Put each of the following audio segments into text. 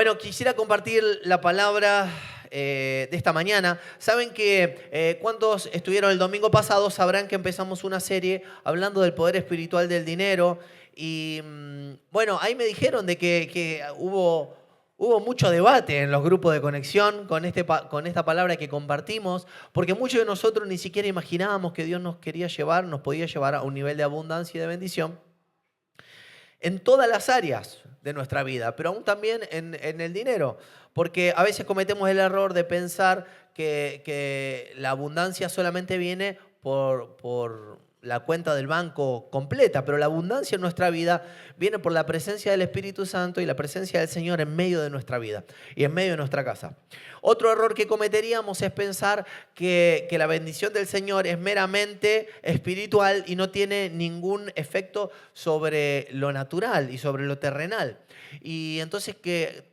Bueno, quisiera compartir la palabra de esta mañana. Saben que cuantos estuvieron el domingo pasado sabrán que empezamos una serie hablando del poder espiritual del dinero. Y bueno, ahí me dijeron de que hubo mucho debate en los grupos de conexión con esta palabra que compartimos, porque muchos de nosotros ni siquiera imaginábamos que Dios nos podía llevar a un nivel de abundancia y de bendición en todas las áreas de nuestra vida, pero aún también en el dinero, porque a veces cometemos el error de pensar que la abundancia solamente viene por la cuenta del banco completa, pero la abundancia en nuestra vida viene por la presencia del Espíritu Santo y la presencia del Señor en medio de nuestra vida y en medio de nuestra casa. Otro error que cometeríamos es pensar que la bendición del Señor es meramente espiritual y no tiene ningún efecto sobre lo natural y sobre lo terrenal. Y entonces que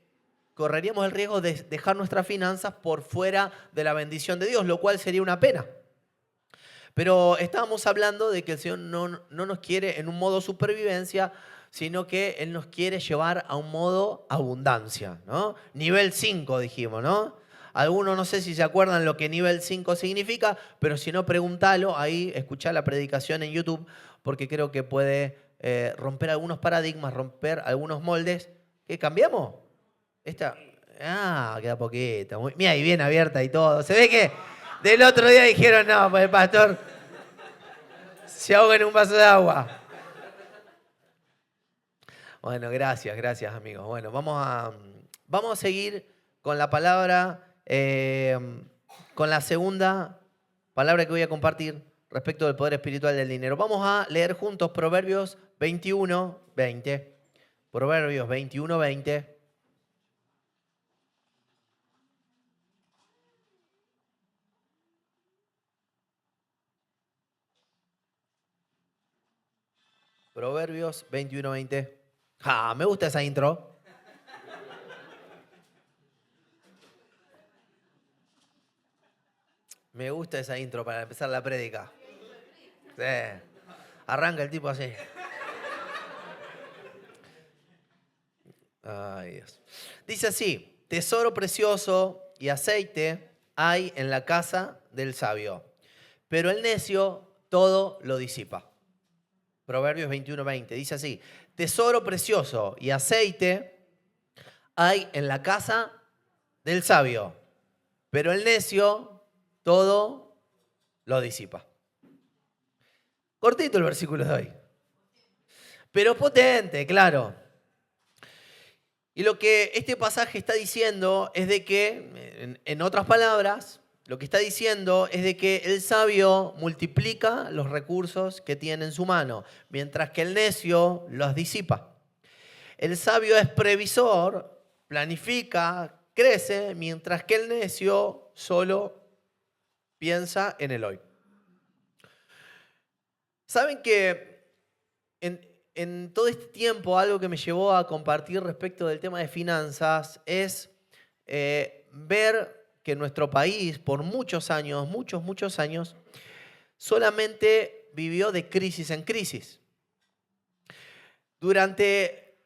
correríamos el riesgo de dejar nuestras finanzas por fuera de la bendición de Dios, lo cual sería una pena. Pero estábamos hablando de que el Señor no nos quiere en un modo supervivencia, sino que Él nos quiere llevar a un modo abundancia, ¿no? Nivel 5 dijimos, ¿no? Algunos no sé si se acuerdan lo que nivel 5 significa, pero si no, pregúntalo, ahí escuchá la predicación en YouTube, porque creo que puede romper algunos paradigmas, romper algunos moldes. ¿Qué cambiamos? Esta. Queda poquito. Mira, y bien abierta y todo. Se ve que del otro día dijeron, no, pues el pastor se ahoga en un vaso de agua. Bueno, gracias amigos. Bueno, vamos a seguir con la palabra, con la segunda palabra que voy a compartir respecto del poder espiritual del dinero. Vamos a leer juntos Proverbios 21:20. Proverbios 21:20. Proverbios 21:20. Me gusta esa intro. Me gusta esa intro para empezar la prédica. Sí. Arranca el tipo así. Ay, Dios. Dice así: tesoro precioso y aceite hay en la casa del sabio, pero el necio todo lo disipa. Proverbios 21:20 dice así: tesoro precioso y aceite hay en la casa del sabio, pero el necio todo lo disipa. Cortito el versículo de hoy, pero potente, claro. Y lo que este pasaje está diciendo es de que, en otras palabras, lo que está diciendo es de que el sabio multiplica los recursos que tiene en su mano, mientras que el necio los disipa. El sabio es previsor, planifica, crece, mientras que el necio solo piensa en el hoy. ¿Saben que en todo este tiempo algo que me llevó a compartir respecto del tema de finanzas es ver que nuestro país por muchos años, muchos años, solamente vivió de crisis en crisis? Durante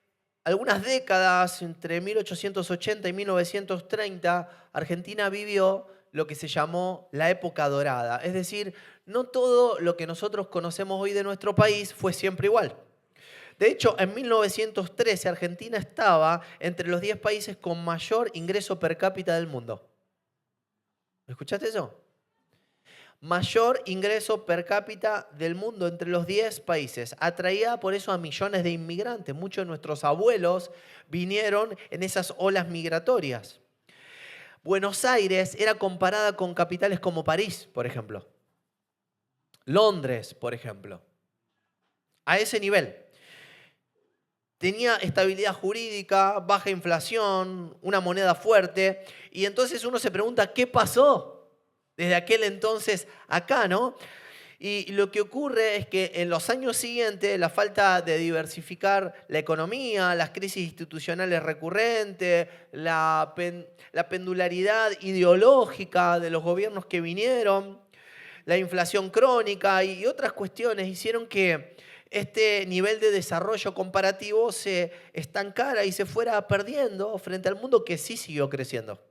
algunas décadas, entre 1880 y 1930, Argentina vivió lo que se llamó la época dorada. Es decir, no todo lo que nosotros conocemos hoy de nuestro país fue siempre igual. De hecho, en 1913 Argentina estaba entre los 10 países con mayor ingreso per cápita del mundo. ¿Escuchaste eso? Mayor ingreso per cápita del mundo entre los 10 países. Atraía por eso a millones de inmigrantes. Muchos de nuestros abuelos vinieron en esas olas migratorias. Buenos Aires era comparada con capitales como París, por ejemplo. Londres, por ejemplo. A ese nivel. Tenía estabilidad jurídica, baja inflación, una moneda fuerte. Y entonces uno se pregunta, ¿qué pasó desde aquel entonces acá, no? Y lo que ocurre es que en los años siguientes la falta de diversificar la economía, las crisis institucionales recurrentes, la pendularidad ideológica de los gobiernos que vinieron, la inflación crónica y otras cuestiones hicieron que este nivel de desarrollo comparativo se estancara y se fuera perdiendo frente al mundo que sí siguió creciendo.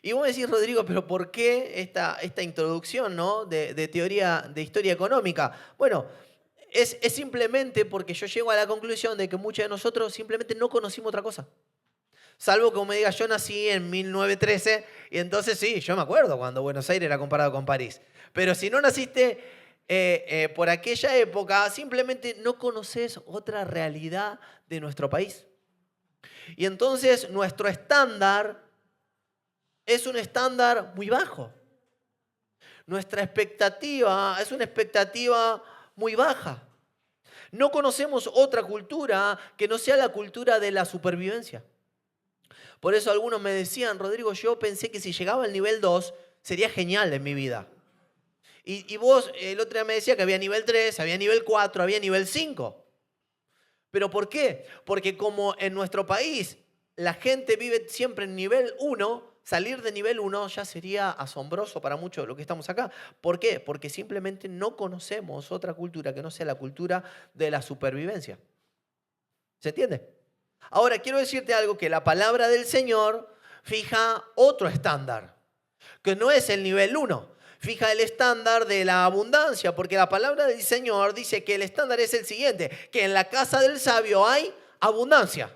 Y vos me decís, Rodrigo, pero ¿por qué esta introducción, ¿no? de teoría de historia económica? Bueno, es simplemente porque yo llego a la conclusión de que muchos de nosotros simplemente no conocimos otra cosa. Salvo que vos me digas, yo nací en 1913 y entonces sí, yo me acuerdo cuando Buenos Aires era comparado con París. Pero si no naciste por aquella época, simplemente no conoces otra realidad de nuestro país. Y entonces nuestro estándar es un estándar muy bajo. Nuestra expectativa es una expectativa muy baja. No conocemos otra cultura que no sea la cultura de la supervivencia. Por eso algunos me decían, Rodrigo, yo pensé que si llegaba al nivel 2 sería genial en mi vida. Y vos el otro día me decía que había nivel 3, había nivel 4, había nivel 5. ¿Pero por qué? Porque como en nuestro país la gente vive siempre en nivel 1, salir de nivel 1 ya sería asombroso para muchos de los que estamos acá. ¿Por qué? Porque simplemente no conocemos otra cultura que no sea la cultura de la supervivencia. ¿Se entiende? Ahora, quiero decirte algo, que la palabra del Señor fija otro estándar, que no es el nivel 1. Fija el estándar de la abundancia, porque la palabra del Señor dice que el estándar es el siguiente, que en la casa del sabio hay abundancia.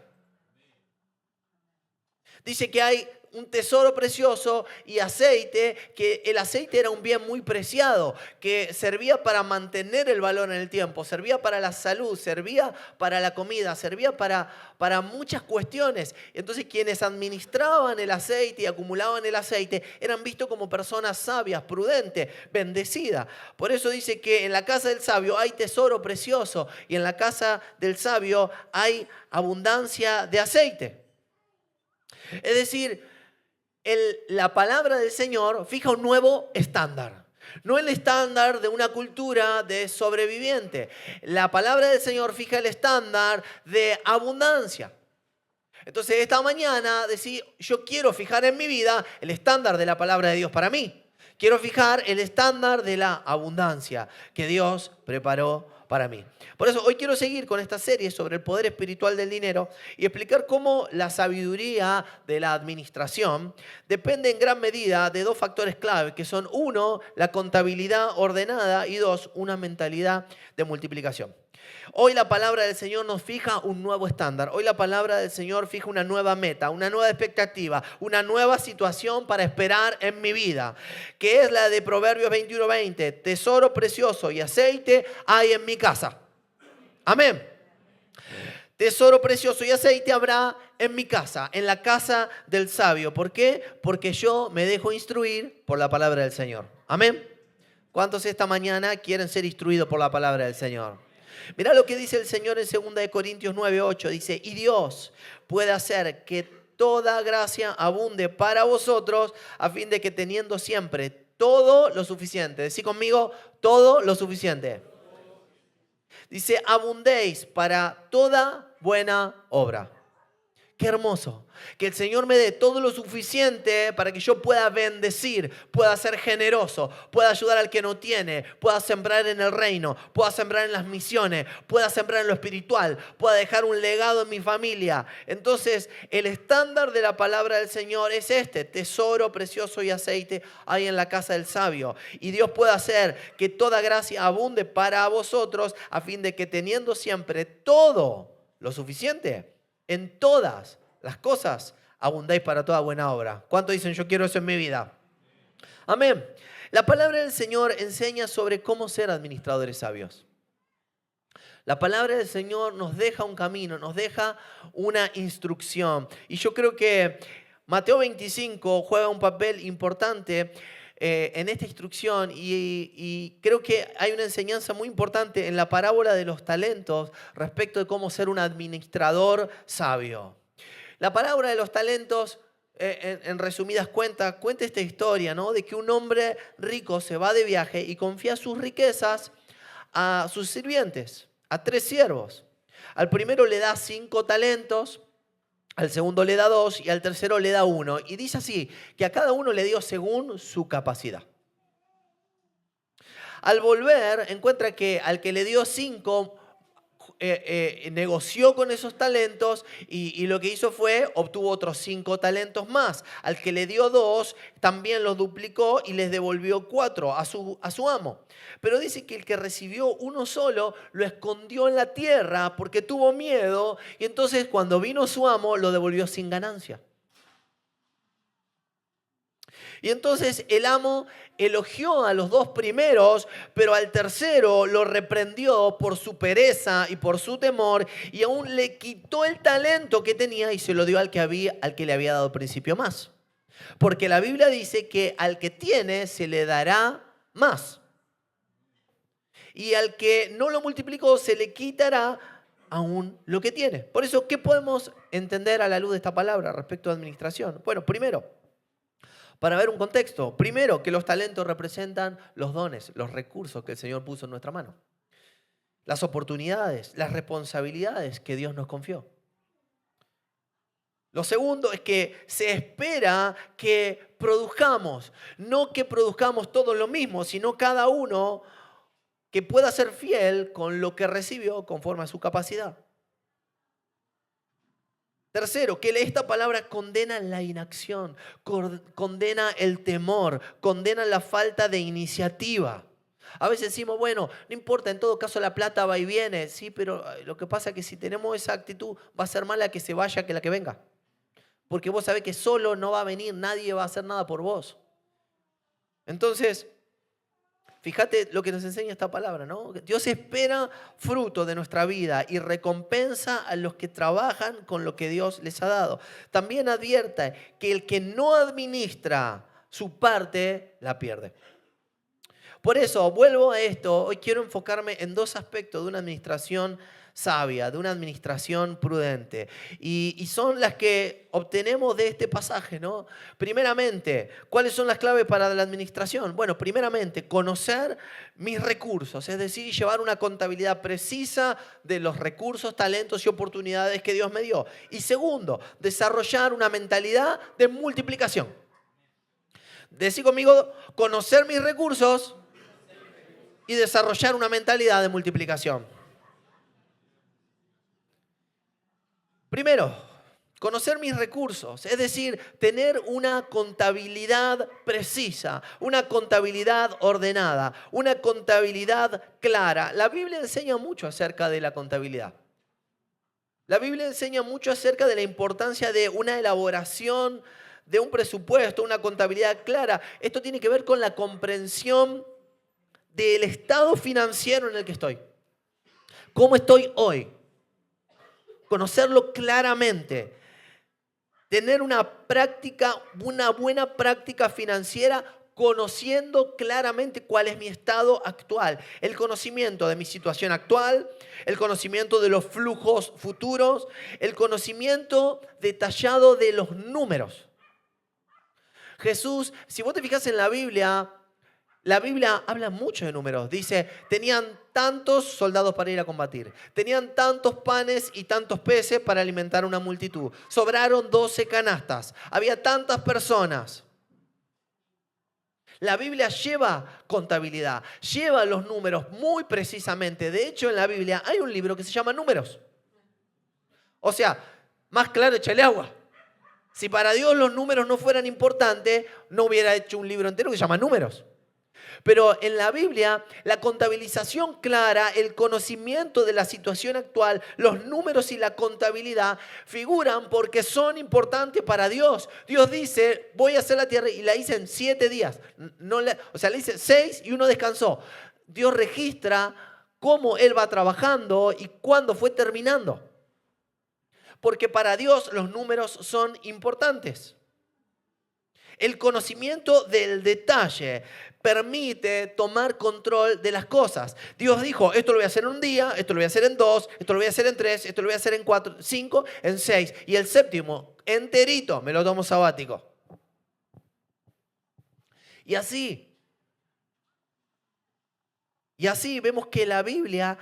Dice que hay un tesoro precioso y aceite, que el aceite era un bien muy preciado, que servía para mantener el valor en el tiempo, servía para la salud, servía para la comida, servía para muchas cuestiones. Entonces quienes administraban el aceite y acumulaban el aceite eran vistos como personas sabias, prudentes, bendecidas. Por eso dice que en la casa del sabio hay tesoro precioso y en la casa del sabio hay abundancia de aceite. Es decir, la palabra del Señor fija un nuevo estándar. No el estándar de una cultura de sobreviviente. La palabra del Señor fija el estándar de abundancia. Entonces esta mañana decí, yo quiero fijar en mi vida el estándar de la palabra de Dios para mí. Quiero fijar el estándar de la abundancia que Dios preparó para mí. Por eso hoy quiero seguir con esta serie sobre el poder espiritual del dinero y explicar cómo la sabiduría de la administración depende en gran medida de dos factores clave, que son uno, la contabilidad ordenada y dos, una mentalidad de multiplicación. Hoy la palabra del Señor nos fija un nuevo estándar. Hoy la palabra del Señor fija una nueva meta, una nueva expectativa, una nueva situación para esperar en mi vida, que es la de Proverbios 21:20. Tesoro precioso y aceite hay en mi casa. Amén. Tesoro precioso y aceite habrá en mi casa, en la casa del sabio. ¿Por qué? Porque yo me dejo instruir por la palabra del Señor. Amén. ¿Cuántos esta mañana quieren ser instruidos por la palabra del Señor? Mirá lo que dice el Señor en 2 Corintios 9:8. Dice, y Dios puede hacer que toda gracia abunde para vosotros, a fin de que teniendo siempre todo lo suficiente. Decí conmigo, todo lo suficiente. Dice, abundéis para toda buena obra. Qué hermoso. Que el Señor me dé todo lo suficiente para que yo pueda bendecir, pueda ser generoso, pueda ayudar al que no tiene, pueda sembrar en el reino, pueda sembrar en las misiones, pueda sembrar en lo espiritual, pueda dejar un legado en mi familia. Entonces, el estándar de la palabra del Señor es este: tesoro precioso y aceite hay en la casa del sabio. Y Dios puede hacer que toda gracia abunde para vosotros, a fin de que teniendo siempre todo lo suficiente, en todas las cosas abundáis para toda buena obra. ¿Cuántos dicen yo quiero eso en mi vida? Amén. La palabra del Señor enseña sobre cómo ser administradores sabios. La palabra del Señor nos deja un camino, nos deja una instrucción. Y yo creo que Mateo 25 juega un papel importante en esta instrucción y creo que hay una enseñanza muy importante en la parábola de los talentos respecto de cómo ser un administrador sabio. La parábola de los talentos, en resumidas cuentas, cuenta esta historia, ¿no? De que un hombre rico se va de viaje y confía sus riquezas a sus sirvientes, a 3 siervos. Al primero le da 5 talentos, al segundo le da 2 y al tercero le da 1. Y dice así, que a cada uno le dio según su capacidad. Al volver, encuentra que al que le dio 5, negoció con esos talentos y lo que hizo fue, obtuvo otros 5 talentos más. Al que le dio 2, también los duplicó y les devolvió 4 a su amo. Pero dice que el que recibió uno solo lo escondió en la tierra porque tuvo miedo y entonces cuando vino su amo lo devolvió sin ganancia. Y entonces el amo elogió a los 2 primeros, pero al tercero lo reprendió por su pereza y por su temor, y aún le quitó el talento que tenía y se lo dio al que le había dado al principio más. Porque la Biblia dice que al que tiene se le dará más. Y al que no lo multiplicó se le quitará aún lo que tiene. Por eso, ¿qué podemos entender a la luz de esta palabra respecto a administración? Bueno, primero, para ver un contexto. Primero, que los talentos representan los dones, los recursos que el Señor puso en nuestra mano. Las oportunidades, las responsabilidades que Dios nos confió. Lo segundo es que se espera que produzcamos, no que produzcamos todos lo mismo, sino cada uno que pueda ser fiel con lo que recibió conforme a su capacidad. Tercero, que esta palabra condena la inacción, condena el temor, condena la falta de iniciativa. A veces decimos, bueno, no importa, en todo caso la plata va y viene. Sí, pero lo que pasa es que si tenemos esa actitud, va a ser más la que se vaya que la que venga. Porque vos sabés que solo no va a venir, nadie va a hacer nada por vos. Entonces, fíjate lo que nos enseña esta palabra, ¿no? Dios espera fruto de nuestra vida y recompensa a los que trabajan con lo que Dios les ha dado. También advierte que el que no administra su parte, la pierde. Por eso, vuelvo a esto, hoy quiero enfocarme en 2 aspectos de una administración sabia, de una administración prudente. Y son las que obtenemos de este pasaje, ¿no? Primeramente, ¿cuáles son las claves para la administración? Bueno, primeramente, conocer mis recursos, es decir, llevar una contabilidad precisa de los recursos, talentos y oportunidades que Dios me dio. Y segundo, desarrollar una mentalidad de multiplicación. Decí conmigo, conocer mis recursos y desarrollar una mentalidad de multiplicación. Primero, conocer mis recursos, es decir, tener una contabilidad precisa, una contabilidad ordenada, una contabilidad clara. La Biblia enseña mucho acerca de la contabilidad. La Biblia enseña mucho acerca de la importancia de una elaboración de un presupuesto, una contabilidad clara. Esto tiene que ver con la comprensión del estado financiero en el que estoy. ¿Cómo estoy hoy? Conocerlo claramente. Tener una buena práctica financiera, conociendo claramente cuál es mi estado actual. El conocimiento de mi situación actual, el conocimiento de los flujos futuros, el conocimiento detallado de los números. Jesús, si vos te fijas en la Biblia habla mucho de números. Dice, tenían tantos soldados para ir a combatir. Tenían tantos panes y tantos peces para alimentar a una multitud. Sobraron 12 canastas. Había tantas personas. La Biblia lleva contabilidad, lleva los números muy precisamente. De hecho, en la Biblia hay un libro que se llama Números. O sea, más claro, échale agua. Si para Dios los números no fueran importantes, no hubiera hecho un libro entero que se llama Números. Pero en la Biblia, la contabilización clara, el conocimiento de la situación actual, los números y la contabilidad figuran porque son importantes para Dios. Dios dice, voy a hacer la tierra y la hice en 7 días. La hice 6 y 1 descansó. Dios registra cómo Él va trabajando y cuándo fue terminando. Porque para Dios los números son importantes. El conocimiento del detalle permite tomar control de las cosas. Dios dijo, esto lo voy a hacer en un día, esto lo voy a hacer en 2, esto lo voy a hacer en 3, esto lo voy a hacer en 4, 5, en 6. Y el séptimo, enterito, me lo tomo sabático. Y así vemos que la Biblia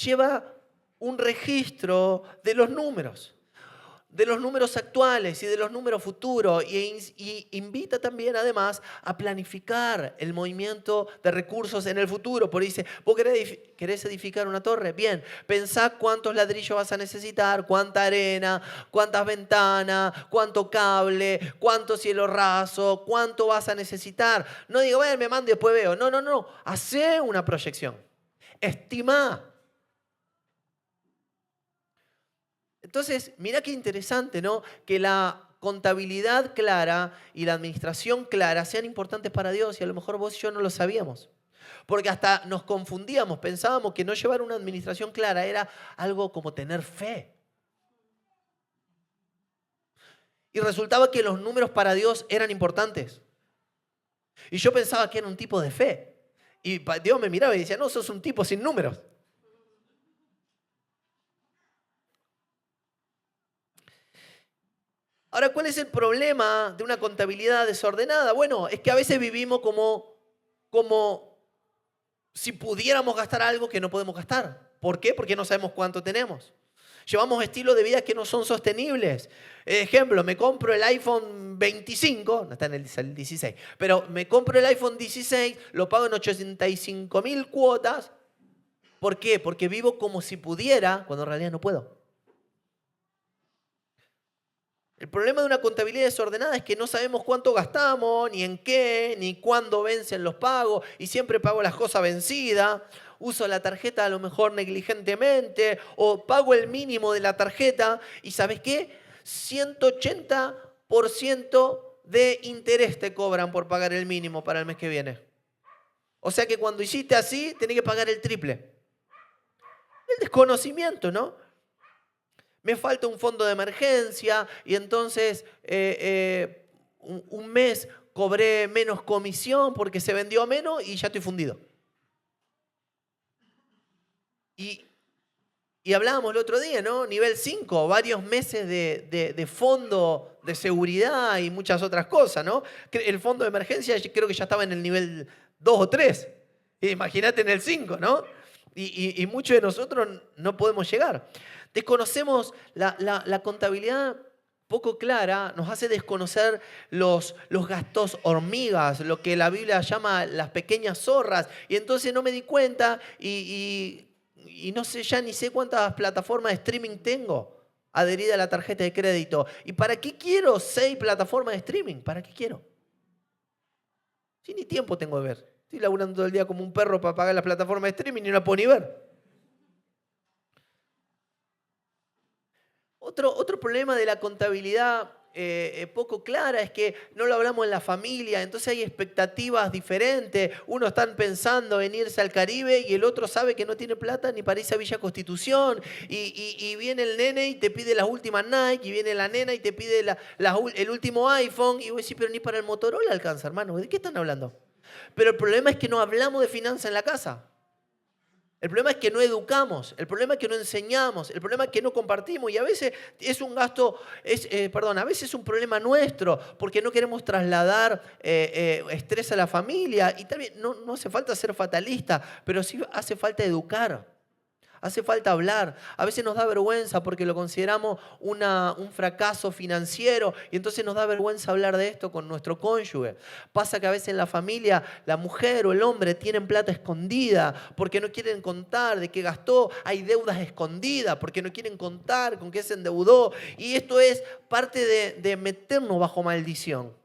lleva un registro de los números. de los números actuales y de los números futuros y invita también además a planificar el movimiento de recursos en el futuro. Por ahí dice, ¿vos querés edificar una torre? Bien, pensá cuántos ladrillos vas a necesitar, cuánta arena, cuántas ventanas, cuánto cable, cuánto cielo raso, cuánto vas a necesitar. No digo, bueno, me mando y después veo. No, no, no. Hacé una proyección. Estimá. Entonces, mira qué interesante, ¿no? Que la contabilidad clara y la administración clara sean importantes para Dios y a lo mejor vos y yo no lo sabíamos. Porque hasta nos confundíamos, pensábamos que no llevar una administración clara era algo como tener fe. Y resultaba que los números para Dios eran importantes. Y yo pensaba que era un tipo de fe. Y Dios me miraba y decía, no, sos un tipo sin números. Ahora, ¿cuál es el problema de una contabilidad desordenada? Bueno, es que a veces vivimos como si pudiéramos gastar algo que no podemos gastar. ¿Por qué? Porque no sabemos cuánto tenemos. Llevamos estilos de vida que no son sostenibles. Ejemplo, me compro el iPhone 25, no está en el 16, pero me compro el iPhone 16, lo pago en 85.000 cuotas. ¿Por qué? Porque vivo como si pudiera, cuando en realidad no puedo. El problema de una contabilidad desordenada es que no sabemos cuánto gastamos, ni en qué, ni cuándo vencen los pagos, y siempre pago las cosas vencidas. Uso la tarjeta a lo mejor negligentemente, o pago el mínimo de la tarjeta, y ¿sabes qué? 180% de interés te cobran por pagar el mínimo para el mes que viene. O sea que cuando hiciste así, tenés que pagar el triple. El desconocimiento, ¿no? Me falta un fondo de emergencia y entonces un mes cobré menos comisión porque se vendió menos y ya estoy fundido. Y hablábamos el otro día, ¿no? Nivel 5, varios meses de fondo de seguridad y muchas otras cosas, ¿no? El fondo de emergencia creo que ya estaba en el nivel 2 o 3. Imagínate en el 5, ¿no? Y muchos de nosotros no podemos llegar. Desconocemos la contabilidad poco clara, nos hace desconocer los gastos hormigas, lo que la Biblia llama las pequeñas zorras. Y entonces no me di cuenta y no sé, ya ni sé cuántas plataformas de streaming tengo adherida a la tarjeta de crédito. ¿Y para qué quiero 6 plataformas de streaming? ¿Para qué quiero? Si ni tiempo tengo de ver. Estoy laburando todo el día como un perro para pagar las plataformas de streaming y no la puedo ni ver. Otro problema de la contabilidad poco clara es que no lo hablamos en la familia, entonces hay expectativas diferentes. Uno está pensando en irse al Caribe y el otro sabe que no tiene plata ni para irse a Villa Constitución. Y viene el nene y te pide las últimas Nike, y viene la nena y te pide el último iPhone. Y vos decís, pero ni para el Motorola alcanza, hermano. ¿De qué están hablando? Pero el problema es que no hablamos de finanzas en la casa. El problema es que no educamos, el problema es que no enseñamos, el problema es que no compartimos y a veces es un gasto, a veces es un problema nuestro porque no queremos trasladar estrés a la familia y también no hace falta ser fatalista, pero sí hace falta educar. Hace falta hablar. A veces nos da vergüenza porque lo consideramos un fracaso financiero y entonces nos da vergüenza hablar de esto con nuestro cónyuge. Pasa que a veces en la familia la mujer o el hombre tienen plata escondida porque no quieren contar de qué gastó. Hay deudas escondidas porque no quieren contar con qué se endeudó. Y esto es parte de meternos bajo maldición.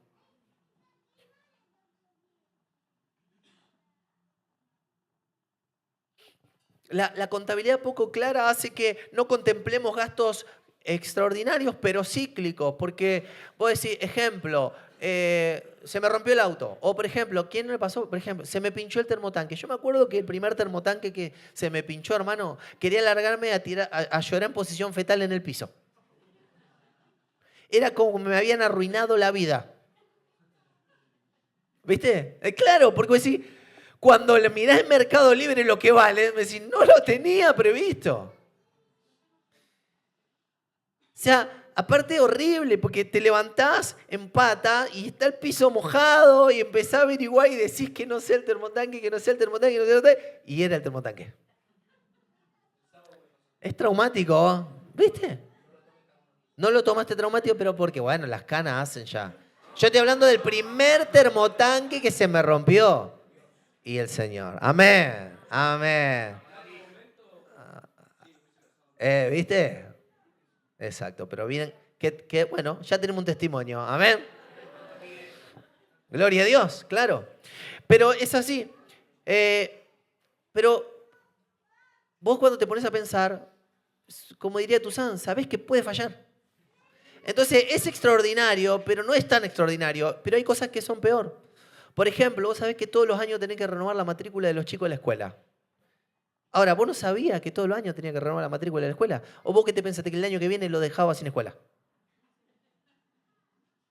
La contabilidad poco clara hace que no contemplemos gastos extraordinarios, pero cíclicos. Porque vos decís, ejemplo, se me rompió el auto. O, por ejemplo, ¿quién me pasó? Por ejemplo, se me pinchó el termotanque. Yo me acuerdo que el primer termotanque que se me pinchó, hermano, quería largarme a llorar en posición fetal en el piso. Era como que me habían arruinado la vida. ¿Viste? Claro, porque vos decís, cuando le mirás en Mercado Libre lo que vale, me decís, no lo tenía previsto. O sea, aparte horrible, porque te levantás en pata y está el piso mojado y empezás a averiguar y decís que no sea el termotanque, que no sea el termotanque, que no sea el termotanque, y era el termotanque. Es traumático, ¿viste? No lo tomaste traumático, pero porque, bueno, las canas hacen ya. Yo estoy hablando del primer termotanque que se me rompió. Y el Señor. Amén. Amén. ¿Viste? Exacto, pero bien, bueno, ya tenemos un testimonio. Amén. Gloria a Dios, claro. Pero es así. Pero vos cuando te pones a pensar, como diría Tuzán, sabés que puede fallar. Entonces es extraordinario, pero no es tan extraordinario. Pero hay cosas que son peor. Por ejemplo, vos sabés que todos los años tenés que renovar la matrícula de los chicos de la escuela. Ahora, ¿vos no sabías que todos los años tenía que renovar la matrícula de la escuela? ¿O vos qué te pensaste que el año que viene lo dejaba sin escuela?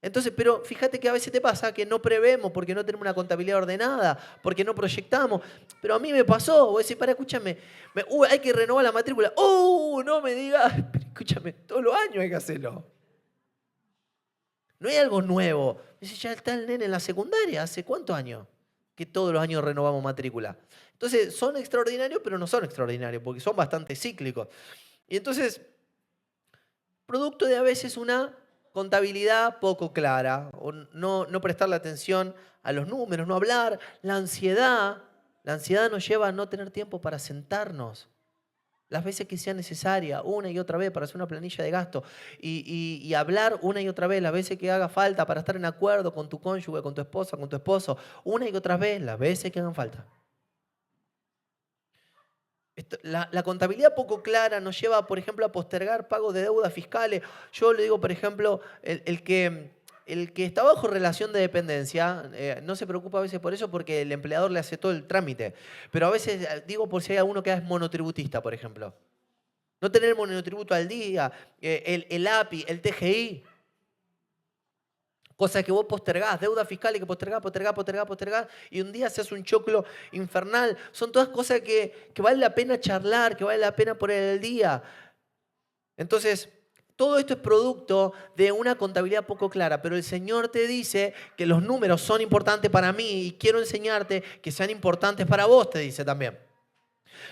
Entonces, pero fíjate que a veces te pasa que no prevemos porque no tenemos una contabilidad ordenada, porque no proyectamos. Pero a mí me pasó, vos decís, para, escúchame, hay que renovar la matrícula. No me digas, pero escúchame, todos los años hay que hacerlo. No hay algo nuevo. Dice, ya está el nene en la secundaria, ¿hace cuántos años? Que todos los años renovamos matrícula. Entonces, son extraordinarios, pero no son extraordinarios, porque son bastante cíclicos. Y entonces, producto de a veces una contabilidad poco clara, o no prestarle atención a los números, no hablar, la ansiedad nos lleva a no tener tiempo para sentarnos las veces que sea necesaria, una y otra vez para hacer una planilla de gasto y hablar una y otra vez, las veces que haga falta para estar en acuerdo con tu cónyuge, con tu esposa, con tu esposo, una y otra vez, las veces que hagan falta. La contabilidad poco clara nos lleva, por ejemplo, a postergar pagos de deudas fiscales. Yo le digo, por ejemplo, el que está bajo relación de dependencia no se preocupa a veces por eso porque el empleador le hace todo el trámite. Pero a veces, digo por si hay alguno que es monotributista, por ejemplo. No tener monotributo al día, el API, el TGI. Cosas que vos postergás, deuda fiscal y que postergás, y un día se hace un choclo infernal. Son todas cosas que vale la pena charlar, que vale la pena poner el día. Entonces, todo esto es producto de una contabilidad poco clara, pero el Señor te dice que los números son importantes para mí y quiero enseñarte que sean importantes para vos, te dice también.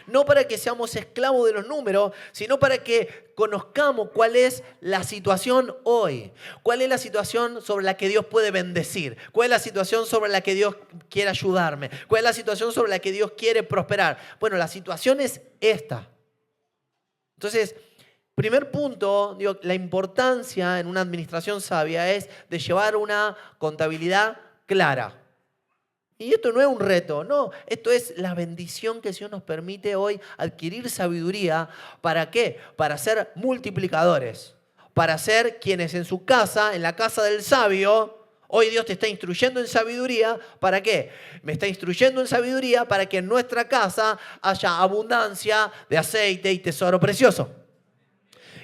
No para que seamos esclavos de los números, sino para que conozcamos cuál es la situación hoy. Cuál es la situación sobre la que Dios puede bendecir. Cuál es la situación sobre la que Dios quiere ayudarme. Cuál es la situación sobre la que Dios quiere prosperar. Bueno, la situación es esta. Entonces, primer punto, digo, la importancia en una administración sabia es de llevar una contabilidad clara. Y esto no es un reto, no, esto es la bendición que el Señor nos permite hoy adquirir sabiduría. ¿Para qué? Para ser multiplicadores, para ser quienes en su casa, en la casa del sabio, hoy Dios te está instruyendo en sabiduría. ¿Para qué? Me está instruyendo en sabiduría para que en nuestra casa haya abundancia de aceite y tesoro precioso.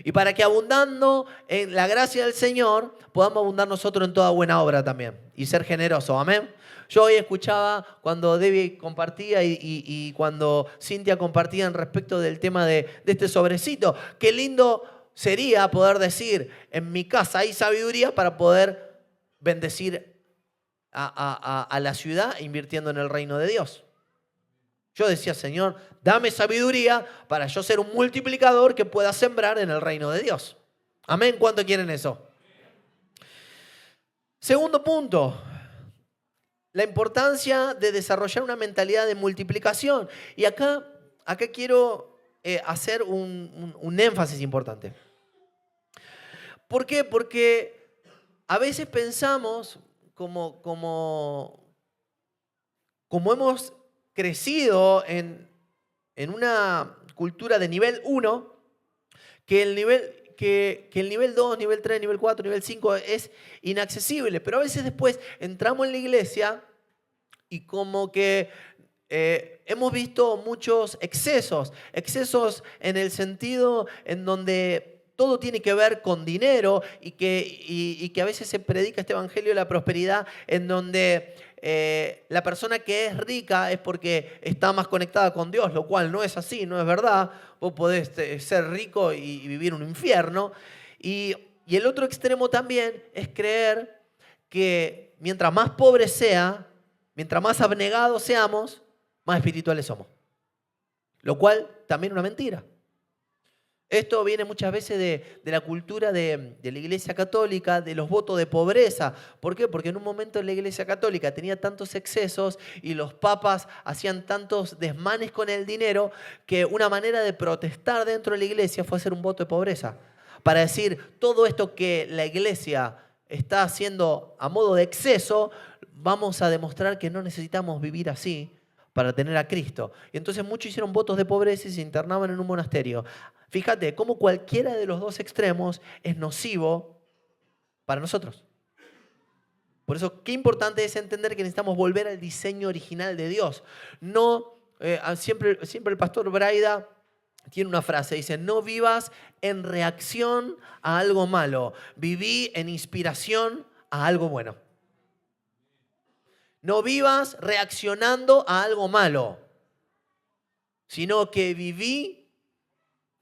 Y para que abundando en la gracia del Señor, podamos abundar nosotros en toda buena obra también y ser generosos. Amén. Yo hoy escuchaba cuando Debbie compartía y cuando Cintia compartían respecto del tema de este sobrecito. Qué lindo sería poder decir, en mi casa hay sabiduría para poder bendecir a la ciudad invirtiendo en el reino de Dios. Yo decía, Señor, dame sabiduría para yo ser un multiplicador que pueda sembrar en el reino de Dios. Amén. ¿Cuánto quieren eso? Segundo punto. La importancia de desarrollar una mentalidad de multiplicación. Y acá quiero hacer un énfasis importante. ¿Por qué? Porque a veces pensamos, como hemos crecido en una cultura de nivel 1, que el nivel 2, nivel 3, nivel 4, nivel 5 es inaccesible. Pero a veces después entramos en la iglesia y como que hemos visto muchos excesos. Excesos en el sentido en donde todo tiene que ver con dinero y que a veces se predica este evangelio de la prosperidad en donde la persona que es rica es porque está más conectada con Dios, lo cual no es así, no es verdad. Vos podés ser rico y vivir un infierno. Y el otro extremo también es creer que mientras más pobre sea, mientras más abnegados seamos, más espirituales somos. Lo cual también es una mentira. Esto viene muchas veces de la cultura de la Iglesia Católica, de los votos de pobreza. ¿Por qué? Porque en un momento la Iglesia Católica tenía tantos excesos y los papas hacían tantos desmanes con el dinero que una manera de protestar dentro de la Iglesia fue hacer un voto de pobreza. Para decir, todo esto que la Iglesia está haciendo a modo de exceso, vamos a demostrar que no necesitamos vivir así para tener a Cristo. Y entonces muchos hicieron votos de pobreza y se internaban en un monasterio. Fíjate cómo cualquiera de los dos extremos es nocivo para nosotros. Por eso, qué importante es entender que necesitamos volver al diseño original de Dios. No, siempre el pastor Braida tiene una frase, dice, no vivas en reacción a algo malo, viví en inspiración a algo bueno. No vivas reaccionando a algo malo, sino que viví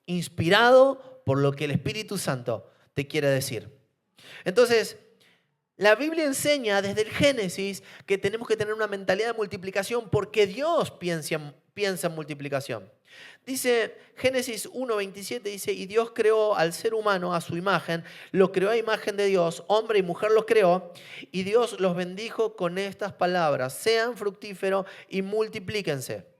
inspirado por lo que el Espíritu Santo te quiere decir. Entonces, la Biblia enseña desde el Génesis que tenemos que tener una mentalidad de multiplicación porque Dios piensa en multiplicación. Dice Génesis 1:27, dice, y Dios creó al ser humano a su imagen, lo creó a imagen de Dios, hombre y mujer los creó, y Dios los bendijo con estas palabras, sean fructíferos y multiplíquense.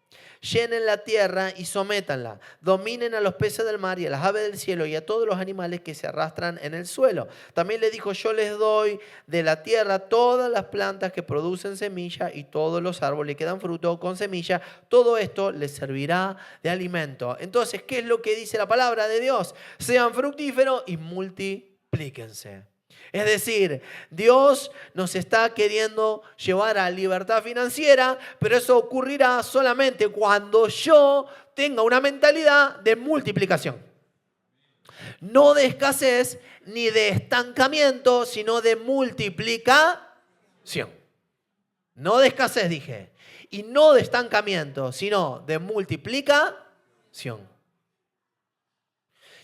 Llenen la tierra y sométanla. Dominen a los peces del mar y a las aves del cielo y a todos los animales que se arrastran en el suelo. También le dijo, yo les doy de la tierra todas las plantas que producen semilla y todos los árboles que dan fruto con semilla. Todo esto les servirá de alimento. Entonces, ¿qué es lo que dice la palabra de Dios? Sean fructíferos y multiplíquense. Es decir, Dios nos está queriendo llevar a libertad financiera, pero eso ocurrirá solamente cuando yo tenga una mentalidad de multiplicación. No de escasez ni de estancamiento, sino de multiplicación. No de escasez, dije. Y no de estancamiento, sino de multiplicación.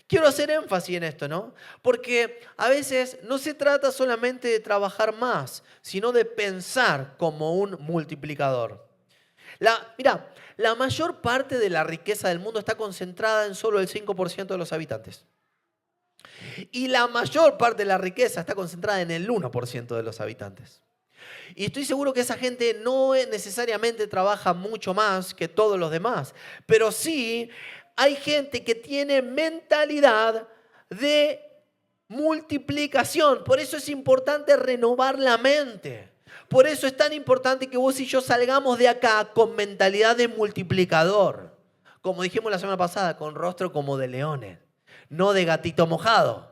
Quiero hacer énfasis en esto, ¿no? Porque a veces no se trata solamente de trabajar más, sino de pensar como un multiplicador. Mira, la mayor parte de la riqueza del mundo está concentrada en solo el 5% de los habitantes. Y la mayor parte de la riqueza está concentrada en el 1% de los habitantes. Y estoy seguro que esa gente no necesariamente trabaja mucho más que todos los demás, pero sí hay gente que tiene mentalidad de multiplicación. Por eso es importante renovar la mente. Por eso es tan importante que vos y yo salgamos de acá con mentalidad de multiplicador. Como dijimos la semana pasada, con rostro como de leones, no de gatito mojado.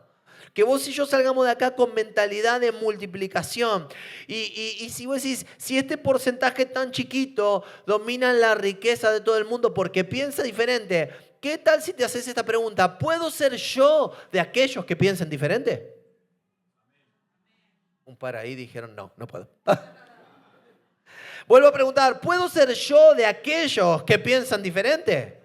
Que vos y yo salgamos de acá con mentalidad de multiplicación. Y si vos decís, si este porcentaje tan chiquito domina la riqueza de todo el mundo porque piensa diferente, ¿qué tal si te haces esta pregunta? ¿Puedo ser yo de aquellos que piensan diferente? Un par ahí dijeron, no puedo. Vuelvo a preguntar, ¿puedo ser yo de aquellos que piensan diferente?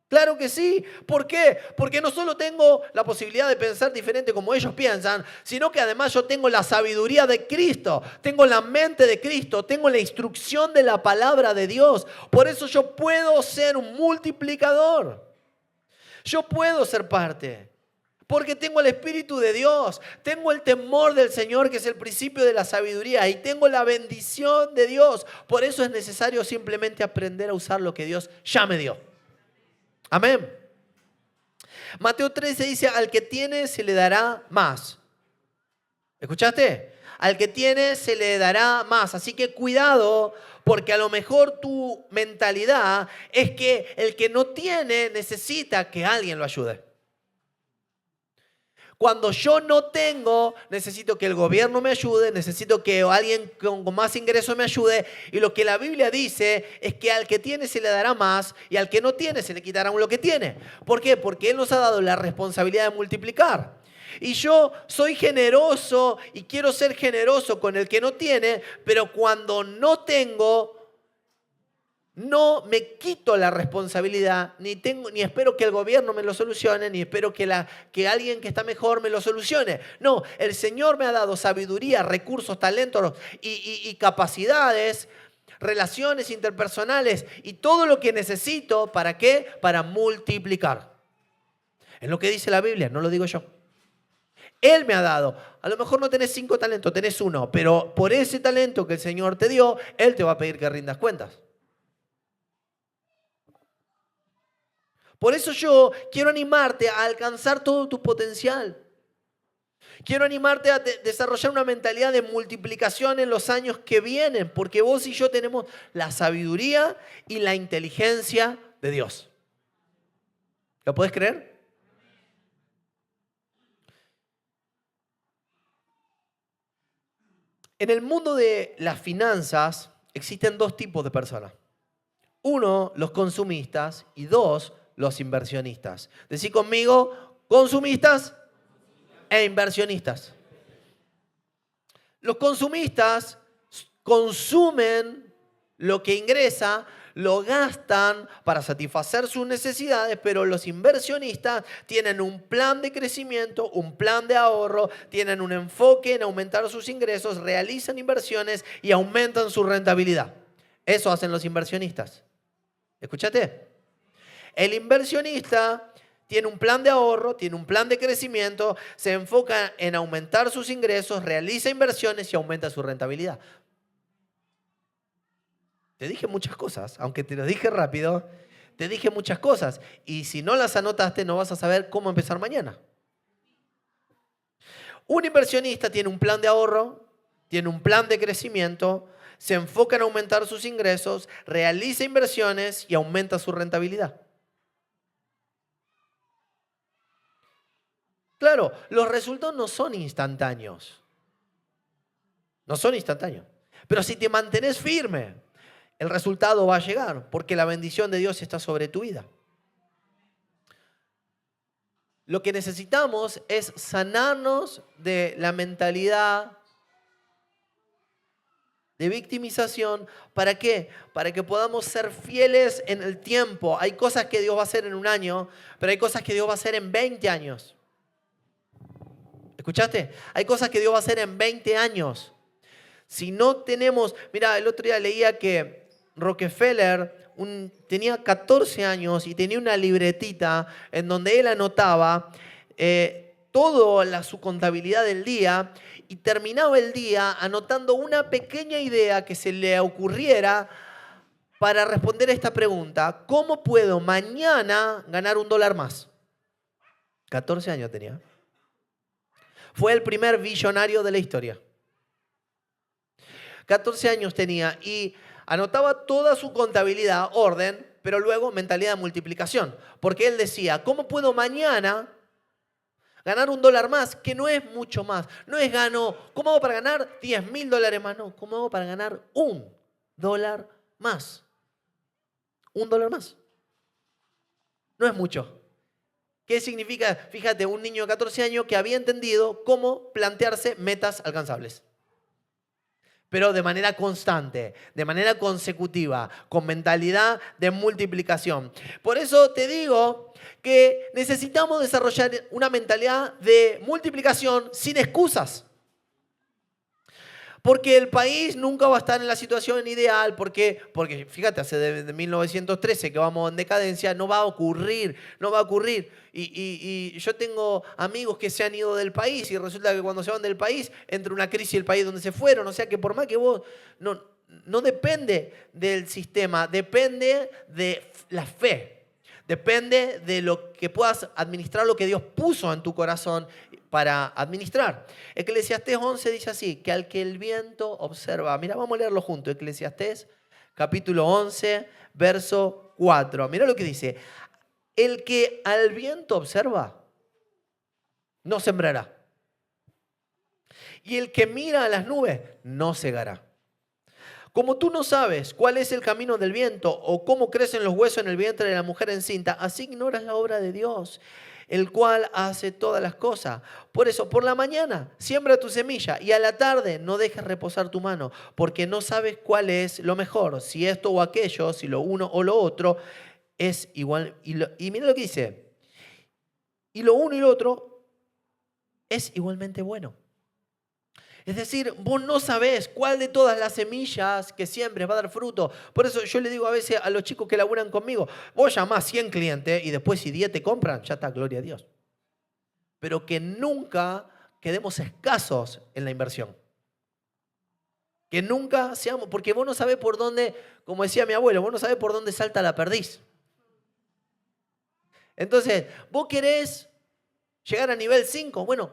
Claro que sí. ¿Por qué? Porque no solo tengo la posibilidad de pensar diferente como ellos piensan, sino que además yo tengo la sabiduría de Cristo, tengo la mente de Cristo, tengo la instrucción de la palabra de Dios. Por eso yo puedo ser un multiplicador. Yo puedo ser parte. Porque tengo el Espíritu de Dios, tengo el temor del Señor que es el principio de la sabiduría y tengo la bendición de Dios. Por eso es necesario simplemente aprender a usar lo que Dios ya me dio. Amén. Mateo 13 dice, al que tiene se le dará más. ¿Escuchaste? Al que tiene se le dará más. Así que cuidado, porque a lo mejor tu mentalidad es que el que no tiene necesita que alguien lo ayude. Cuando yo no tengo, necesito que el gobierno me ayude, necesito que alguien con más ingresos me ayude. Y lo que la Biblia dice es que al que tiene se le dará más y al que no tiene se le quitará lo que tiene. ¿Por qué? Porque Él nos ha dado la responsabilidad de multiplicar. Y yo soy generoso y quiero ser generoso con el que no tiene, pero cuando no tengo, no me quito la responsabilidad, ni espero que el gobierno me lo solucione, ni espero que alguien que está mejor me lo solucione. No, el Señor me ha dado sabiduría, recursos, talentos y capacidades, relaciones interpersonales y todo lo que necesito. ¿Para qué? Para multiplicar. En lo que dice la Biblia, no lo digo yo. Él me ha dado. A lo mejor no tenés 5 talentos, tenés 1, pero por ese talento que el Señor te dio, Él te va a pedir que rindas cuentas. Por eso yo quiero animarte a alcanzar todo tu potencial. Quiero animarte a desarrollar una mentalidad de multiplicación en los años que vienen, porque vos y yo tenemos la sabiduría y la inteligencia de Dios. ¿Lo puedes creer? En el mundo de las finanzas existen 2 tipos de personas. 1, los consumistas, y 2, los inversionistas. Decí conmigo, consumistas e inversionistas. Los consumistas consumen lo que ingresa, lo gastan para satisfacer sus necesidades, pero los inversionistas tienen un plan de crecimiento, un plan de ahorro, tienen un enfoque en aumentar sus ingresos, realizan inversiones y aumentan su rentabilidad. Eso hacen los inversionistas. ¿Escuchaste? El inversionista tiene un plan de ahorro, tiene un plan de crecimiento, se enfoca en aumentar sus ingresos, realiza inversiones y aumenta su rentabilidad. Te dije muchas cosas, aunque te lo dije rápido, te dije muchas cosas. Y si no las anotaste, no vas a saber cómo empezar mañana. Un inversionista tiene un plan de ahorro, tiene un plan de crecimiento, se enfoca en aumentar sus ingresos, realiza inversiones y aumenta su rentabilidad. Claro, los resultados no son instantáneos. No son instantáneos. Pero si te mantienes firme, el resultado va a llegar, porque la bendición de Dios está sobre tu vida. Lo que necesitamos es sanarnos de la mentalidad de victimización. ¿Para qué? Para que podamos ser fieles en el tiempo. Hay cosas que Dios va a hacer en un año, pero hay cosas que Dios va a hacer en 20 años. ¿Escuchaste? Hay cosas que Dios va a hacer en 20 años. Si no tenemos... Mira, el otro día leía que Rockefeller tenía 14 años y tenía una libretita en donde él anotaba toda su contabilidad del día y terminaba el día anotando una pequeña idea que se le ocurriera para responder a esta pregunta: ¿cómo puedo mañana ganar $1 más? 14 años tenía. Fue el primer billonario de la historia. 14 años tenía y anotaba toda su contabilidad, orden, pero luego mentalidad de multiplicación. Porque él decía, ¿cómo puedo mañana ganar $1 más? Que no es mucho más. No es ¿cómo hago para ganar $10.000 más? No, ¿cómo hago para ganar $1 más? $1 más. No es mucho. ¿Qué significa? Fíjate, un niño de 14 años que había entendido cómo plantearse metas alcanzables. Pero de manera constante, de manera consecutiva, con mentalidad de multiplicación. Por eso te digo que necesitamos desarrollar una mentalidad de multiplicación sin excusas. Porque el país nunca va a estar en la situación ideal, porque fíjate, hace de 1913 que vamos en decadencia, no va a ocurrir. Y yo tengo amigos que se han ido del país y resulta que cuando se van del país entra una crisis del país donde se fueron. O sea que por más que vos, no depende del sistema, depende de la fe. Depende de lo que puedas administrar, lo que Dios puso en tu corazón para administrar. Eclesiastés 11 dice así, que al que el viento observa. Mira, vamos a leerlo juntos. Eclesiastés capítulo 11, verso 4. Mira lo que dice. El que al viento observa, no sembrará. Y el que mira a las nubes, no segará. Como tú no sabes cuál es el camino del viento o cómo crecen los huesos en el vientre de la mujer encinta, así ignoras la obra de Dios, el cual hace todas las cosas. Por eso, por la mañana siembra tu semilla y a la tarde no dejes reposar tu mano, porque no sabes cuál es lo mejor, si esto o aquello, si lo uno o lo otro es igual. Y mira lo que dice, y lo uno y lo otro es igualmente bueno. Es decir, vos no sabés cuál de todas las semillas que siembres va a dar fruto. Por eso yo le digo a veces a los chicos que laburan conmigo, vos llamás 100 clientes y después si 10 te compran, ya está, gloria a Dios. Pero que nunca quedemos escasos en la inversión. Que nunca seamos, porque vos no sabés por dónde, como decía mi abuelo, vos no sabés por dónde salta la perdiz. Entonces, vos querés llegar a nivel 5, bueno,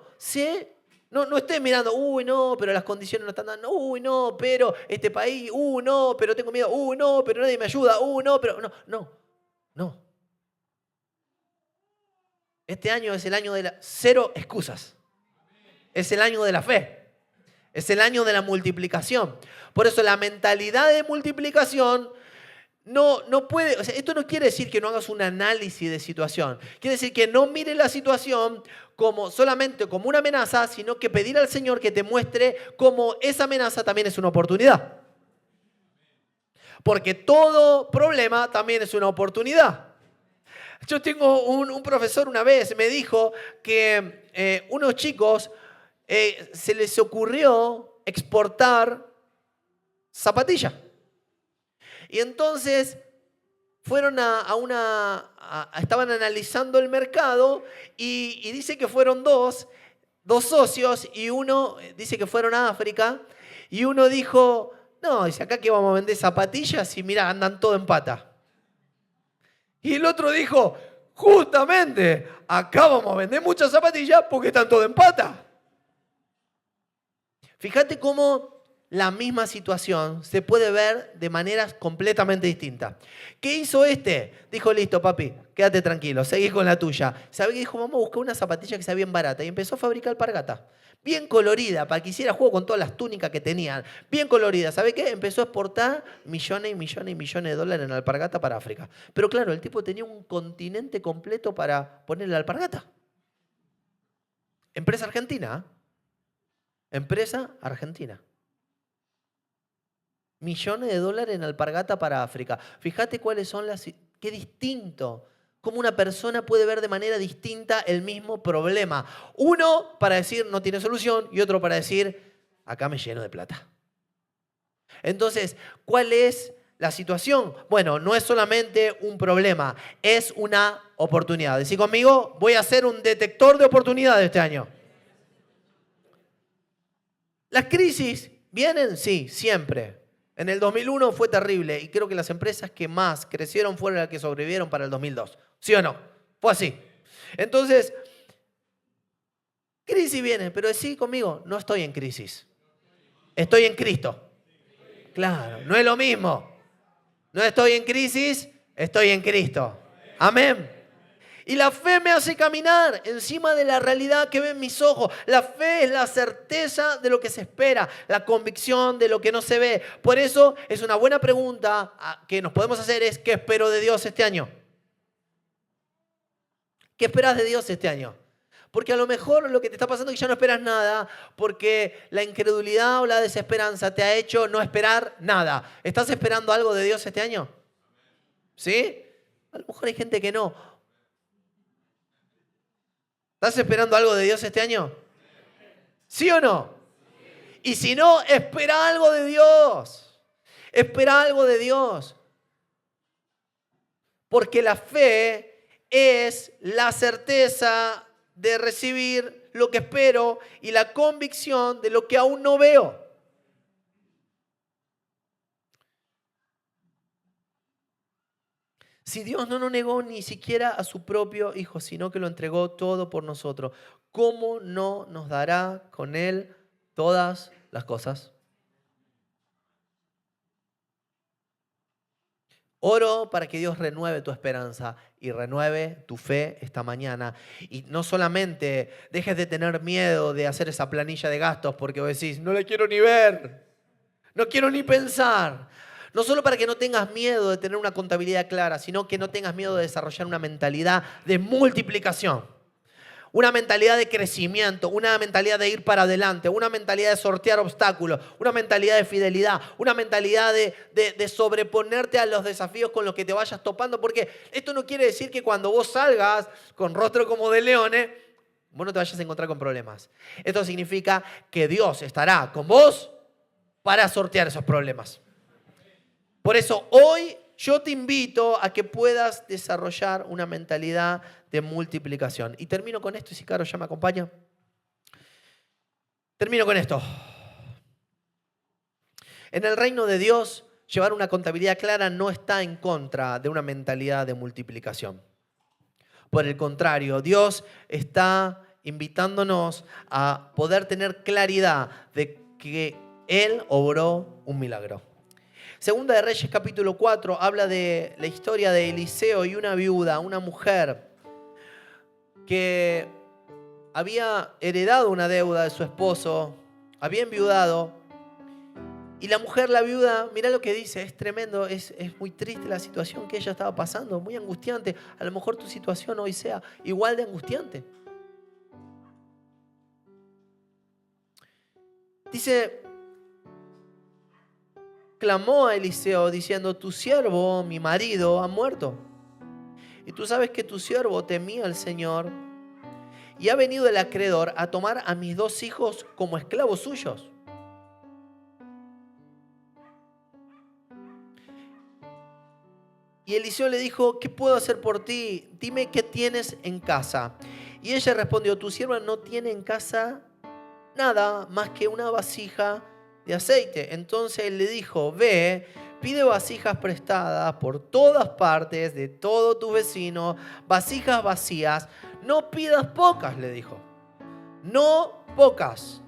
no estés mirando, uy, no, pero las condiciones no están dando, uy, no, pero este país, uy, no, pero tengo miedo, uy, no, pero nadie me ayuda, uy, no, pero no. Este año es el año de cero excusas. Es el año de la fe. Es el año de la multiplicación. Por eso la mentalidad de multiplicación no puede, o sea, esto no quiere decir que no hagas un análisis de situación. Quiere decir que no mires la situación solamente como una amenaza, sino que pedir al Señor que te muestre cómo esa amenaza también es una oportunidad. Porque todo problema también es una oportunidad. Yo tengo un profesor una vez, me dijo que unos chicos se les ocurrió exportar zapatillas. Y entonces fueron estaban analizando el mercado y dice que fueron dos socios y uno dice que fueron a África y uno dijo, no, dice acá que vamos a vender zapatillas y mira, andan todo en pata. Y el otro dijo, justamente, acá vamos a vender muchas zapatillas porque están todo en pata. Fíjate cómo la misma situación se puede ver de maneras completamente distintas. ¿Qué hizo este? Dijo, listo, papi, quédate tranquilo, seguí con la tuya. ¿Sabe qué dijo? Vamos a buscar una zapatilla que sea bien barata. Y empezó a fabricar alpargatas. Bien colorida, para que hiciera juego con todas las túnicas que tenían. Bien colorida. ¿Sabe qué? Empezó a exportar millones y millones y millones de dólares en alpargata para África. Pero claro, el tipo tenía un continente completo para ponerle alpargata. Empresa argentina. Empresa argentina. Millones de dólares en alpargata para África. Fíjate cuáles son qué distinto. Cómo una persona puede ver de manera distinta el mismo problema. Uno para decir no tiene solución y otro para decir acá me lleno de plata. Entonces, ¿cuál es la situación? Bueno, no es solamente un problema, es una oportunidad. Decí conmigo, voy a ser un detector de oportunidades este año. ¿Las crisis vienen? Sí, siempre. En el 2001 fue terrible y creo que las empresas que más crecieron fueron las que sobrevivieron para el 2002. ¿Sí o no? Fue así. Entonces, crisis viene, pero decí conmigo, no estoy en crisis. Estoy en Cristo. Claro, no es lo mismo. No estoy en crisis, estoy en Cristo. Amén. Y la fe me hace caminar encima de la realidad que ven mis ojos. La fe es la certeza de lo que se espera, la convicción de lo que no se ve. Por eso es una buena pregunta que nos podemos hacer es, ¿qué espero de Dios este año? ¿Qué esperas de Dios este año? Porque a lo mejor lo que te está pasando es que ya no esperas nada, porque la incredulidad o la desesperanza te ha hecho no esperar nada. ¿Estás esperando algo de Dios este año? ¿Sí? A lo mejor hay gente que no. ¿Estás esperando algo de Dios este año? ¿Sí o no? Y si no, espera algo de Dios. Espera algo de Dios. Porque la fe es la certeza de recibir lo que espero y la convicción de lo que aún no veo. Si Dios no nos negó ni siquiera a su propio Hijo, sino que lo entregó todo por nosotros, ¿cómo no nos dará con Él todas las cosas? Oro para que Dios renueve tu esperanza y renueve tu fe esta mañana. Y no solamente dejes de tener miedo de hacer esa planilla de gastos porque vos decís, no la quiero ni ver, no quiero ni pensar. No solo para que no tengas miedo de tener una contabilidad clara, sino que no tengas miedo de desarrollar una mentalidad de multiplicación. Una mentalidad de crecimiento, una mentalidad de ir para adelante, una mentalidad de sortear obstáculos, una mentalidad de fidelidad, una mentalidad de sobreponerte a los desafíos con los que te vayas topando. Porque esto no quiere decir que cuando vos salgas con rostro como de leones, Vos no te vayas a encontrar con problemas. Esto significa que Dios estará con vos para sortear esos problemas. Por eso hoy yo te invito a que puedas desarrollar una mentalidad de multiplicación. Y termino con esto, y si Caro ya me acompaña. Termino con esto. En el reino de Dios, llevar una contabilidad clara no está en contra de una mentalidad de multiplicación. Por el contrario, Dios está invitándonos a poder tener claridad de que Él obró un milagro. Segunda de Reyes capítulo 4 habla de la historia de Eliseo y una viuda, una mujer que había heredado una deuda de su esposo, había enviudado. Y la mujer, la viuda, mirá lo que dice, es tremendo, es muy triste la situación que ella estaba pasando, muy angustiante. A lo mejor tu situación hoy sea igual de angustiante. Dice, clamó a Eliseo diciendo, tu siervo, mi marido, ha muerto. Y tú sabes que tu siervo temía al Señor y ha venido el acreedor a tomar a mis 2 hijos como esclavos suyos. Y Eliseo le dijo, ¿qué puedo hacer por ti? Dime qué tienes en casa. Y ella respondió, tu sierva no tiene en casa nada más que una vasija de aceite. Entonces él le dijo, ve, pide vasijas prestadas por todas partes de todos tus vecinos, vasijas vacías. No pidas pocas, le dijo. No pocas.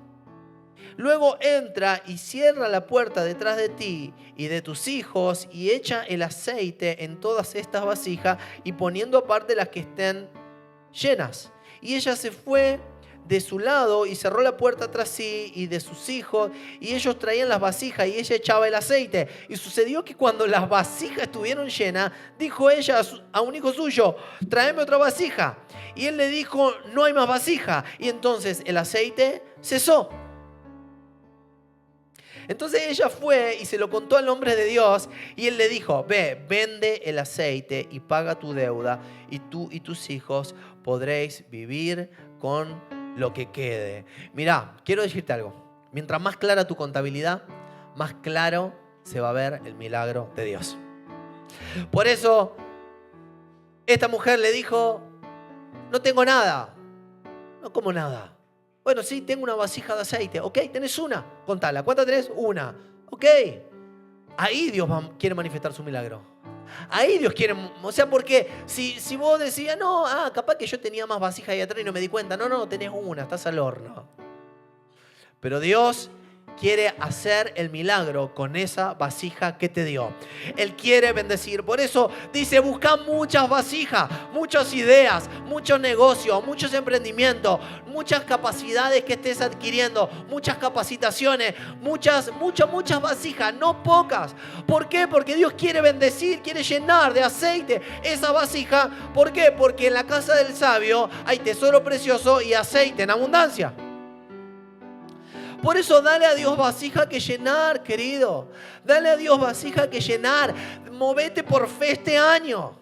Luego entra y cierra la puerta detrás de ti y de tus hijos y echa el aceite en todas estas vasijas y poniendo aparte las que estén llenas. Y ella se fue de su lado y cerró la puerta tras sí y de sus hijos y ellos traían las vasijas y ella echaba el aceite. Y sucedió que cuando las vasijas estuvieron llenas, dijo ella a un hijo suyo, tráeme otra vasija. Y él le dijo, no hay más vasija. Y entonces el aceite cesó. Entonces ella fue y se lo contó al hombre de Dios y él le dijo, ve, vende el aceite y paga tu deuda y tú y tus hijos podréis vivir con lo que quede. Mirá, quiero decirte algo. Mientras más clara tu contabilidad, más claro se va a ver el milagro de Dios. Por eso, esta mujer le dijo, no tengo nada. No como nada. Bueno, sí, tengo una vasija de aceite. Ok, tenés una. Contala. ¿Cuántas tenés? Una. Ok. Ahí Dios quiere manifestar su milagro. Ahí Dios quiere, o sea, porque si vos decías, no, capaz que yo tenía más vasijas ahí atrás y no me di cuenta. No, tenés una, estás al horno. Pero Dios quiere hacer el milagro con esa vasija que te dio. Él quiere bendecir. Por eso dice, busca muchas vasijas, muchas ideas, muchos negocios, muchos emprendimientos, muchas capacidades que estés adquiriendo, muchas capacitaciones, muchas vasijas, no pocas. ¿Por qué? Porque Dios quiere bendecir, quiere llenar de aceite esa vasija. ¿Por qué? Porque en la casa del sabio hay tesoro precioso y aceite en abundancia. Por eso dale a Dios vasija que llenar, querido. Dale a Dios vasija que llenar. Movete por fe este año.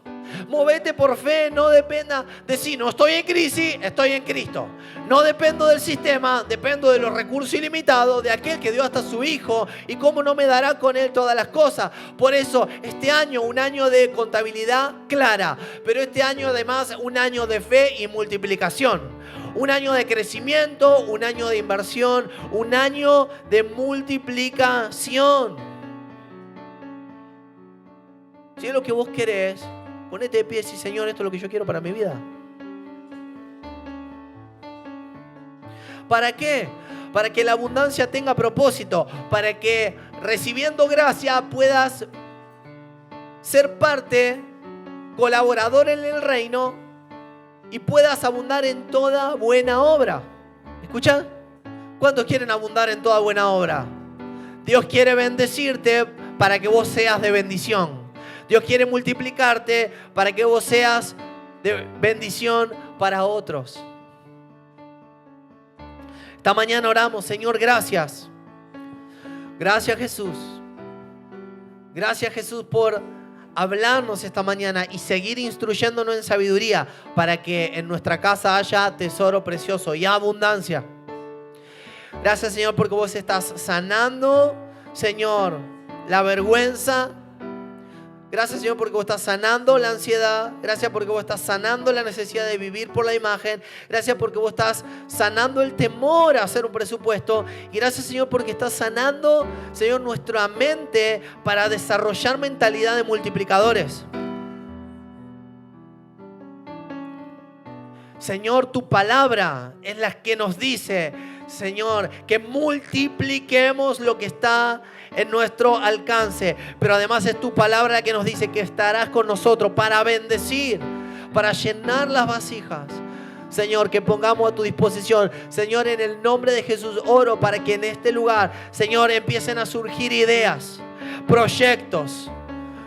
Movete por fe, no dependa de si no estoy en crisis, estoy en Cristo. No dependo del sistema, dependo de los recursos ilimitados, de aquel que dio hasta su Hijo y cómo no me dará con Él todas las cosas. Por eso, este año, un año de contabilidad clara, pero este año además un año de fe y multiplicación. Un año de crecimiento, un año de inversión, un año de multiplicación. Si es lo que vos querés, ponete de pie y decís, Señor, esto es lo que yo quiero para mi vida. ¿Para qué? Para que la abundancia tenga propósito, para que recibiendo gracia puedas ser parte, colaborador en el reino y puedas abundar en toda buena obra. ¿Escuchan? ¿Cuántos quieren abundar en toda buena obra? Dios quiere bendecirte para que vos seas de bendición. Dios quiere multiplicarte para que vos seas de bendición para otros. Esta mañana oramos, Señor, gracias. Gracias, Jesús. Gracias, Jesús, por hablarnos esta mañana y seguir instruyéndonos en sabiduría para que en nuestra casa haya tesoro precioso y abundancia. Gracias, Señor, porque vos estás sanando, Señor, la vergüenza. Gracias, Señor, porque vos estás sanando la ansiedad. Gracias porque vos estás sanando la necesidad de vivir por la imagen. Gracias porque vos estás sanando el temor a hacer un presupuesto. Y gracias, Señor, porque estás sanando, Señor, nuestra mente para desarrollar mentalidad de multiplicadores. Señor, tu palabra es la que nos dice, Señor, que multipliquemos lo que está en nuestro alcance. Pero además es tu palabra la que nos dice que estarás con nosotros para bendecir, para llenar las vasijas. Señor, que pongamos a tu disposición. Señor, en el nombre de Jesús oro para que en este lugar, Señor, empiecen a surgir ideas, proyectos.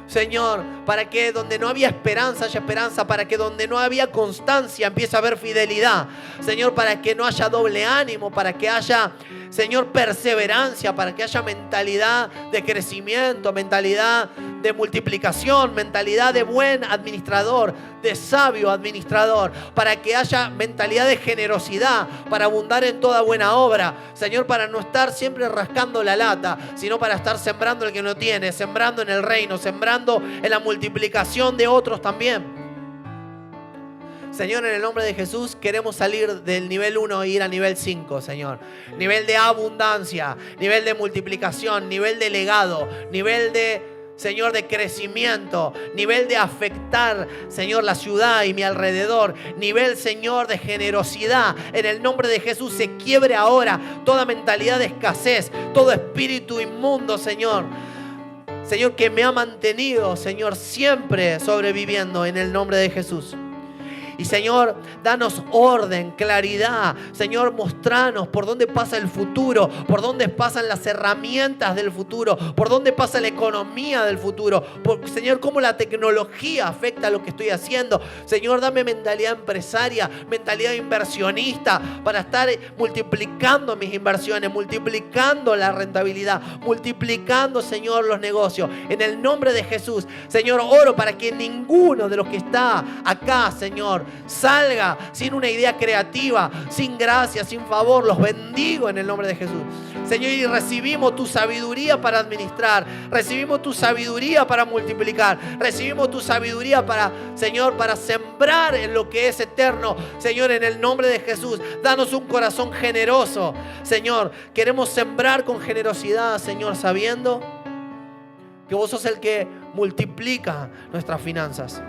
Señor, para que donde no había esperanza haya esperanza, para que donde no había constancia empiece a haber fidelidad. Señor, para que no haya doble ánimo, para que haya, Señor, perseverancia, para que haya mentalidad de crecimiento, mentalidad de multiplicación, mentalidad de buen administrador, de sabio administrador, para que haya mentalidad de generosidad, para abundar en toda buena obra. Señor, para no estar siempre rascando la lata, sino para estar sembrando el que no tiene, sembrando en el reino, sembrando en la multiplicación de otros también. Señor, en el nombre de Jesús queremos salir del nivel 1 e ir a nivel 5, Señor. Nivel de abundancia, nivel de multiplicación, nivel de legado, nivel de, Señor, de crecimiento, nivel de afectar, Señor, la ciudad y mi alrededor, nivel, Señor, de generosidad. En el nombre de Jesús se quiebre ahora toda mentalidad de escasez, todo espíritu inmundo, Señor. Señor, que me ha mantenido, Señor, siempre sobreviviendo en el nombre de Jesús. Y Señor, danos orden, claridad. Señor, mostranos por dónde pasa el futuro, por dónde pasan las herramientas del futuro, por dónde pasa la economía del futuro. Señor, cómo la tecnología afecta a lo que estoy haciendo. Señor, dame mentalidad empresaria, mentalidad inversionista para estar multiplicando mis inversiones, multiplicando la rentabilidad, multiplicando, Señor, los negocios. En el nombre de Jesús, Señor, oro para que ninguno de los que está acá, Señor, salga sin una idea creativa, sin gracia, sin favor. Los bendigo en el nombre de Jesús, Señor, y recibimos tu sabiduría para administrar, recibimos tu sabiduría para multiplicar, recibimos tu sabiduría para, Señor, para sembrar en lo que es eterno. Señor, en el nombre de Jesús, danos un corazón generoso. Señor, queremos sembrar con generosidad, Señor, sabiendo que vos sos el que multiplica nuestras finanzas.